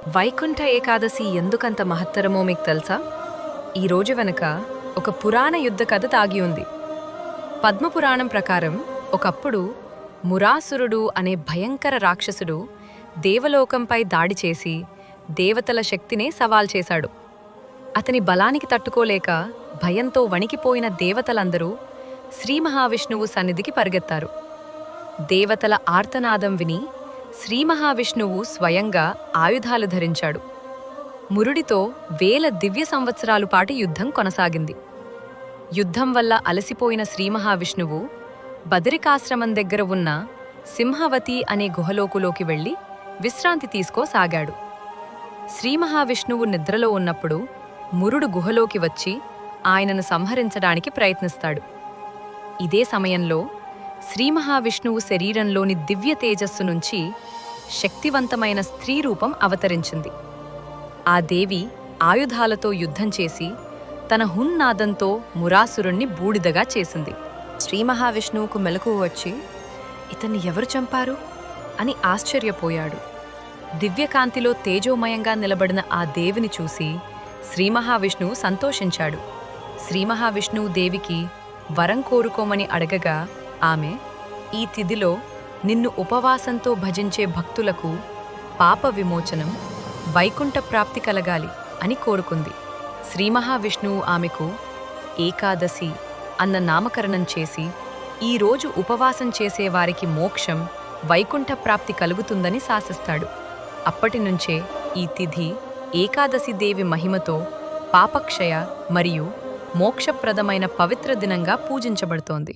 వైకుంఠ ఏకాదశి ఎందుకంత మహత్తరమో మీకు తెలుసా? ఈ రోజు వెనుక ఒక పురాణ యుద్ధ కథ దాగి ఉంది. పద్మపురాణం ప్రకారం ఒకప్పుడు మురాసురుడు అనే భయంకర రాక్షసుడు దేవలోకంపై దాడి చేసి దేవతల శక్తినే సవాల్ చేశాడు. అతని బలానికి తట్టుకోలేక భయంతో వణికిపోయిన దేవతలందరూ శ్రీ మహావిష్ణువు సన్నిధికి పరిగెత్తారు. దేవతల ఆర్తనాదం విని శ్రీ మహావిష్ణువు స్వయంగా ఆయుధాలు ధరించాడు. మురుడితో వేల దివ్య సంవత్సరాలు పాటు యుద్ధం కొనసాగింది. యుద్ధం వల్ల అలసిపోయిన శ్రీ మహావిష్ణువు బదరికాశ్రమం దగ్గర ఉన్న సింహవతి అనే గుహలోకులోకి వెళ్లి విశ్రాంతి తీసుకోసాగాడు. శ్రీ మహావిష్ణువు నిద్రలో ఉన్నప్పుడు మురుడు గుహలోకి వచ్చి ఆయనను సంహరించడానికి ప్రయత్నిస్తాడు. ఇదే సమయంలో శ్రీ మహావిష్ణువు శరీరంలోని దివ్య తేజస్సు నుంచి శక్తివంతమైన స్త్రీ రూపం అవతరించింది. ఆ దేవి ఆయుధాలతో యుద్ధం చేసి తన హున్నాదంతో మురాసురుణ్ణి బూడిదగా చేసింది. శ్రీ మహావిష్ణువుకు మెలకువ వచ్చి ఇతన్ని ఎవరు చంపారు అని ఆశ్చర్యపోయాడు. దివ్యకాంతిలో తేజోమయంగా నిలబడిన ఆ దేవిని చూసి శ్రీ మహావిష్ణువు సంతోషించాడు. శ్రీ మహావిష్ణువు దేవికి వరం కోరుకోమని అడగగా ఆమె, ఈ తిథిలో నిన్ను ఉపవాసంతో భజించే భక్తులకు పాప విమోచనం, వైకుంఠ ప్రాప్తి కలగాలి అని కోరుకుంది. శ్రీ మహావిష్ణువు ఆమెకు ఏకాదశి అన్న నామకరణం చేసి ఈరోజు ఉపవాసం చేసేవారికి మోక్షం, వైకుంఠ ప్రాప్తి కలుగుతుందని శాసిస్తాడు. అప్పటినుంచే ఈ తిథి ఏకాదశి దేవి మహిమతో పాపక్షయ మరియు మోక్షప్రదమైన పవిత్ర దినంగా పూజించబడుతోంది.